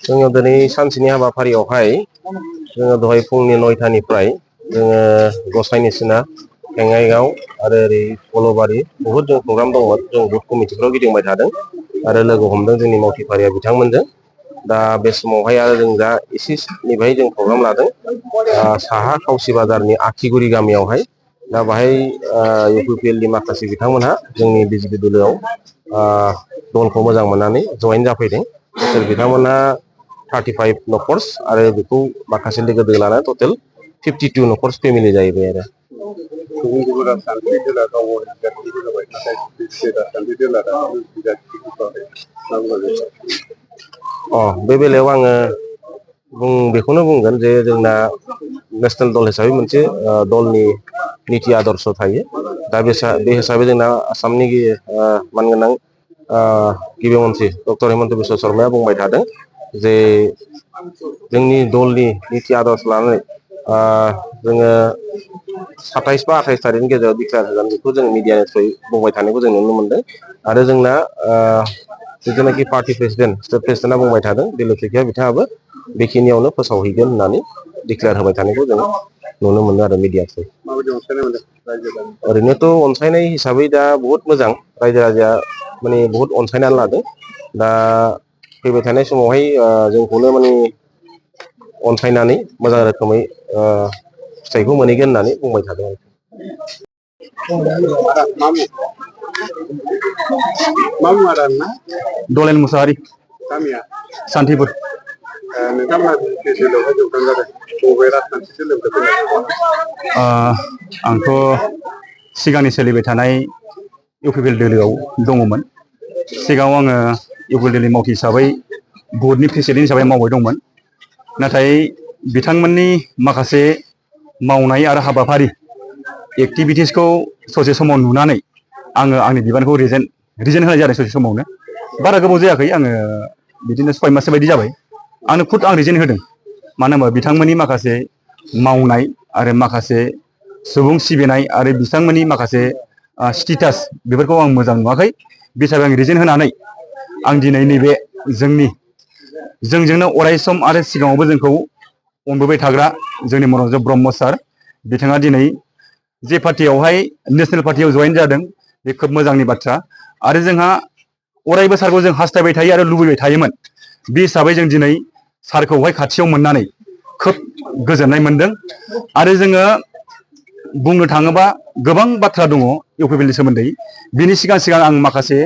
जोङो दिनै सानसेनि हाबाफारियावहाय जोङो दहाय फुंनि 9टानिफ्राय जोङो गसाइनि सिना हेङाइगाव आरो ओरै कलबारि बहुद जों प्रग्राम दंमोन जों बुथ कमिटिफ्राव गिदिंबाय थादों आरो लोगो हमदों जोंनि मावथिफारिया बिथांमोनजों दा बे समावहाय आरो जों दा एसेनिफ्राय जों प्रग्राम लादों साहा खावसि बाजारनि आखिगुरि गामियावहाय दा बाहाय इउपिपिएलनि माखासे बिथांमोनहा जोंनि बिजेपि दलोआव दलखौ मोजां मोननानै जयेन जाफैदों सोर बिथांमोनहा 35 न'खर्स आरो बेखौ माखासे लोगो लानानै टटेल 52 न'खर्स फेमिलि जाहैबाय आरो बे बेलायाव आङो बेखौनो बुंगोन जे जोंना नेशनेल दल हिसाबै मोनसे दलनि नीति आदर्श थायो दा बे हिसाबै जोंना आसामनि मानगोनां गिबि मन्थ्रि डक्टर हिमन्त बिश्व शर्माया बुंबाय थादों जे जोंनि दलनि नीति आदर्श लानानै जोङो 27 बा 28 थारिखनि गेजेराव डिक्लेयार होगोन बेखौ जों मिडियानि थ्रुयै बुंबाय थानायखौ जों नुनो मोनदों आरो जोंना जिथुनाखि पार्टि प्रेसिडेन्ट स्टेट प्रेसिडेन्टआ बुंबाय थादों दिलुथिखिया बिथाङाबो बेखिनियावनो फोसावहैगोन होननानै डिक्लेयार होबाय थानायखौ जों नुनो मोनो आरो मिडिया थ्रुयै ओरैनोथ' अनसायनाय हिसाबै दा बहुत मोजां रायजो राजाया माने बहुत अनसायनानै लादों दा फैबाय थानाय समावहाय जोंखौनो माने अनसायनानै मोजां रोखोमै फिथाइखौ मोनहैगोन होननानै बुंबाय थादों दलेन मुसाहारि सान्थिपुर आंथ' सिगांनि सोलिबाय थानाय इउपिपिएल दोलोआव दङमोन सिगाङाव आङो इउपिपिएल दोलोनि मावथि हिसाबै बर्डनि प्रेसिडेन्ट हिसाबै मावबाय दंमोन नाथाय बिथांमोननि माखासे मावनाय आरो हाबाफारि एक्टिभिटिसखौ ससे समाव नुनानै आङो आंनि बिबानखौ रिजेन होनाय जादों ससे समावनो बारा गोबाव जायाखै आङो बिदिनो 6 माससो बायदि जाबाय आं रिजेन होदों मानो होनबा बिथांमोननि माखासे मावनाय आरो माखासे सुबुं सिबिनाय आरो बिथांमोननि माखासे स्टेटास बेफोरखौ आं मोजां नुवाखै बे हिसाबै आं रिजेन होनानै आं दिनै नैबे जोंजोंनो अरायसम आरो सिगाङावबो जोंखौ अनबोबाय थाग्रा जोंनि मन'ज ब्रह्म सार बिथाङा दिनै जे पार्टियावहाय नेशनेल पार्टियाव जयेन जादों बे खोब मोजांनि बाथ्रा आरो जोंहा अरायबो सारखौ जों हास्थायबाय थायो आरो लुबैबाय थायोमोन बे हिसाबै जों दिनै सारखौहाय खाथियाव मोननानै खोब गोजोननाय मोनदों आरो जोङो बुंनो थाङोबा गोबां बाथ्रा दङ इउपिपिएलनि सोमोन्दै बिनि सिगां आं माखासे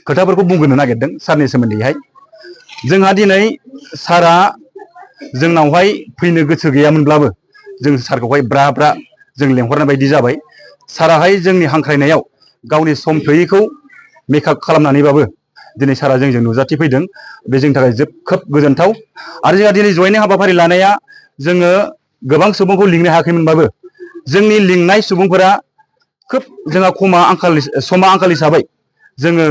खोथाफोरखौ बुंग्रोनो नागिरदों सारनि सोमोन्दैहाय जोंहा दिनै सारा जोंनावहाय फैनो गोसो गैयामोनब्लाबो जों सारखौहाय ब्रा ब्रा जों लेंहरनाय बायदि जाबाय साराहाय जोंनि हांख्रायनायाव गावनि सम थोयैखौ मेकआप खालामनानैबाबो दिनै सारा जोंजों नुजाथिफैदों बे जोंनि थाखाय खोब गोजोनथाव आरो जोंहा दिनै जयेनिं हाबाफारि लानाया जोङो गोबां सुबुंखौ लिंनो हायाखैमोनबाबो जोंनि लिंनाय सुबुंफोरा खोब जोंहा समा आंखाल हिसाबै जोङो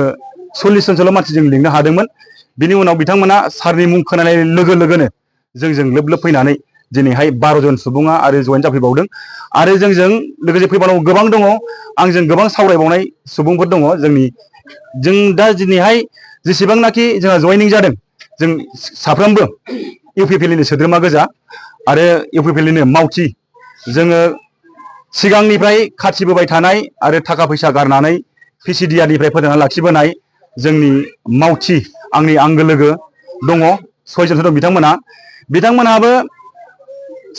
40 जनसोल' मानसि जों लिंनो हादोंमोन बिनि उनाव बिथांमोना सारनि मुं खोनानाय लोगो लोगोनो जोंजों लोब लोब फैनानै दिनैहाय 12 जन सुबुङा आरो जयेन जाफैबावदों आरो जोंजों लोगोसे फैबावनांगौ गोबां दङ आंजों गोबां सावरायबावनाय सुबुंफोर दङ जों दा दिनैहाय जेसेबांनाखि जोंहा जयेनिं जादों जों साफ्रोमबो इउपिपिएलनि सोद्रोमा गोजा आरो इउपिपिएलनि मावथि जोङो सिगांनिफ्राय खाथिबोबाय थानाय आरो थाखा फैसा गारनानै पिसिडिआरनिफ्राय फोथांनानै लाखिबोनाय जोंनि मावथि आंनि आंगो लोगो दङ 6 जनसो दं बिथांमोनहाबो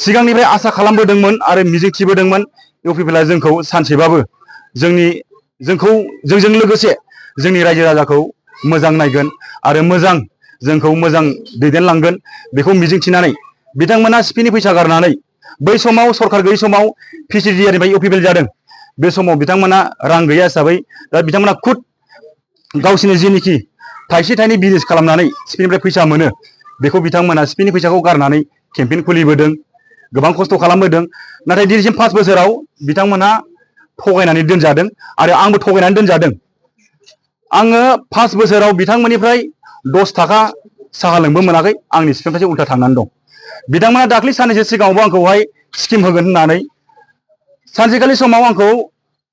सिगांनिफ्राय आसा खालामबोदोंमोन आरो मिजिंथिबोदोंमोन इउपिपिएलआ जोंखौ सानसेबाबो जोंजों लोगोसे जोंनि रायजो राजाखौ मोजां नायगोन आरो जोंखौ मोजां दैदेनलांगोन बेखौ मिजिंथिनानै बिथांमोना सिपिनि फैसा गारनानै बै समाव सरखार गैयै समाव पिसिडिआरनिफ्राय इउपिपिएल जादों बे समाव बिथांमोना रां गैया हिसाबै दा बिथांमोना खुद गावसिनि जिनिखि थाइसे थाइनै बिजनेस खालामनानै सिपिनिफ्राय फैसा मोनो बेखौ बिथांमोना सिपिनि फैसाखौ गारनानै केम्पेइन खुलिबोदों गोबां खस्थ' खालामबोदों नाथाय दिनैसिम 5 बोसोराव बिथांमोना थगायनानै दोनजादों आरो आंबो थगायनानै दोनजादों आङो 5 बोसोराव बिथांमोननिफ्राय 10 थाखा साहा लोंबो मोनाखै आंनि सिपिनिफ्रायसो उल्था थांनानै दं बिथांमोना दाख्लै साननैसो सिगाङावबो आंखौहाय स्किम होगोन होननानै सानसेखालि समाव आंखौ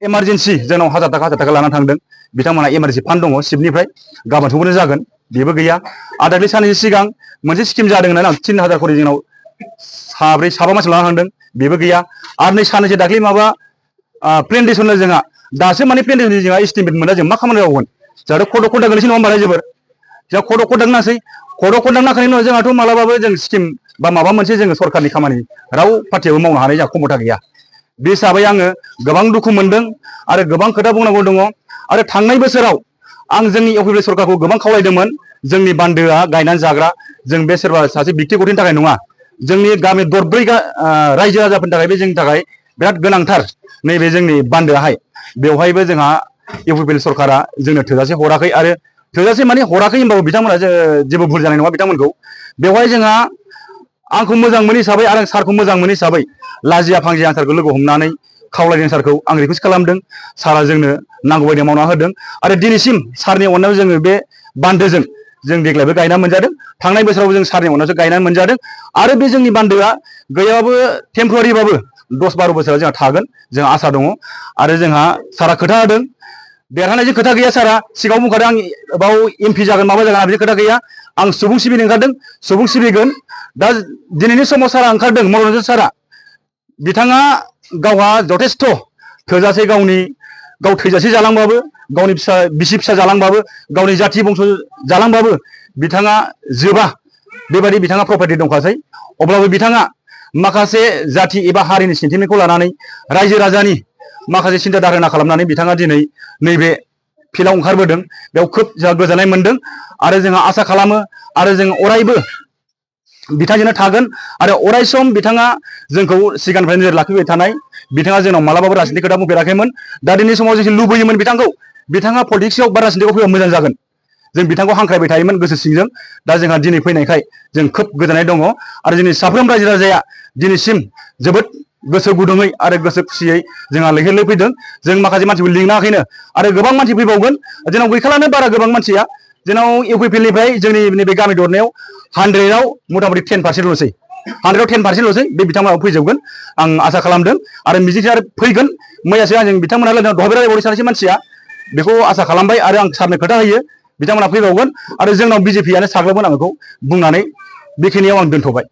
इमारजेन्सि जोंनाव 1000 थाखा लानानै थांदों बिथांमोना इमारजेन्सि फान्ड दङ सिपनिफ्राय गाबोन समफोरनो जागोन बेबो गैया आरो दाख्लै साननैसो सिगां मोनसे स्किम जादों होननानै आं 3000 खरि जोंनाव साबा मानसि लानानै थांदों बेबो गैया आरो नै साननैसो दाख्लै माबा प्रेजेन्टेसननो जोंहा दासो माने प्रेजेन्टेसन जोंहा एस्टिमेट मोना जों मा खामानि मावगोन जोंहाथ' कड अफ कन्डाक्ट गोलैसै नङा होमबा रायजोफोर जोंहा कड अफ कन्डाक्ट नासै कड अफ कन्डाक्ट नाखांनायनि उनाव जोंहाथ' मालाबाबो जों स्किम बा माबा मोनसे जोङो सरकारनि खामानि राव पार्टियाबो मावनो हानाय जोंहा क्षमता गैया बे हिसाबै आङो गोबां दुखु मोनदों आरो गोबां खोथा बुंनांगौ दङ आरो थांनाय बोसोराव आं जोंनि इउपिपिएल सरकारखौ गोबां खावलायदोंमोन जोंनि बान्दोआ गायनानै जाग्रा जों बे सोरबा सासे व्यक्तिगतनि थाखाय नङा जोंनि गामि दरब्रै रायजो राजाफोरनि थाखाय बे जोंनि थाखाय बिराद गोनांथार नैबे जोंनि बान्दोआहाय बेवहायबो जोंहा इउपिपिएल सरकारा जोंनो थोजासे हराखै आरो थोजासे माने हराखै होनबाबो बिथांमोना जेबो भुल जानाय नङा बिथांमोनखौ बेवहाय जोंहा आंखौ मोजां मोनो हिसाबै आरो सारखौ मोजां मोनो हिसाबै लाजिया फांजिया आं सारखौ लोगो हमनानै खावलायदों सारखौ आं रिकुवेस्ट खालामदों सारा जोंनो नांगौ बायदि मावना होदों आरो दिनैसिम सारनि अननायाव जोङो बे बान्दोजों जों देग्लायबो गायना मोनजादों थांनाय बोसोरावबो जों सारनि अननायावसो गायनानै मोनजादों आरो बे जोंनि बान्दोआ गैयाबाबो टेम्परारिबाबो 10-12 बोसोराव जोंहा थागोन जोंहा आसा दङ आरो जोंहा सारा खोथा होदों देरहानायजों खोथा गैया सारा सिगाङाव बुंखादों आं बाव एमपि जागोन माबा जागोन बिदि खोथा गैया आं सुबुं सिबिनो ओंखारदों सुबुं सिबिगोन दा दिनैनि समाव सारा ओंखारदों मनरन्जन सारा बिथाङा गावहा जथेस्थ' थोजासे गाव थैजासे जालांबाबो गावनि बिसि फिसा जालांबाबो गावनि जाथि बंस जालांबाबो बिथाङा जोबा बेबायदि बिथाङा प्रपार्टि दंखासै अब्लाबो बिथाङा माखासे जाथि एबा हारिनि सेन्टिमेन्टखौ लानानै रायजो राजानि माखासे सिन्था धारना खालामनानै बिथाङा दिनै नैबे फिल्डआव ओंखारबोदों बेयाव खोब जोंहा गोजोननाय मोनदों आरो जोंहा आसा खालामो आरो जों अरायबो बिथांजोंनो थागोन आरो अराय सम बिथाङा जोंखौ सिगांनिफ्राय नोजोर लाखिबाय थानाय बिथाङा जोंनाव मालाबाबो राजनितिक खोथा बुंफेराखैमोन दा दिनै समाव जों लुबैयोमोन बिथाङा पलिटिक्सआव बा राजनितिकआव फैबा मोजां जागोन जों बिथांखौ हांख्रायबाय थायोमोन गोसो सिंजों दा जोंहा दिनै फैनायखाय जों खोब गोजोननाय दङ आरो जोंनि साफ्रोम रायजो राजाया दिनैसिम जोबोद गोसो गुदुङै आरो गोसो खुसियै जोंहा लैहोर लैहोर फैदों जों माखासे मानसिखौ लिंनाखैनो आरो गोबां मानसि फैबावगोन जोंनाव गैखालानो बारा गोबां मानसिया जोंनाव इउपिपिएलनिफ्राय जोंनि नैबे गामि दरनायाव 100आव मथा मथि 10%ल'सै 100आव 10%ल'सै बे बिथांमोनाव फैजोबगोन आं आसा खालामदों आरो मिजिंथिं आरो फैगोन मैयासो आंजों बिथांमोना दहायबो रायलायबावदों सासे मानसिया बेखौ आसा खालामबाय आरो आं सारनो खोथा होयो बिथांमोना फैबावगोन आरो जोंनाव बिजेपिआनो साग्लोबगोन आं बेखौ बुंनानै बेखिनियाव आं दोनथ'बाय।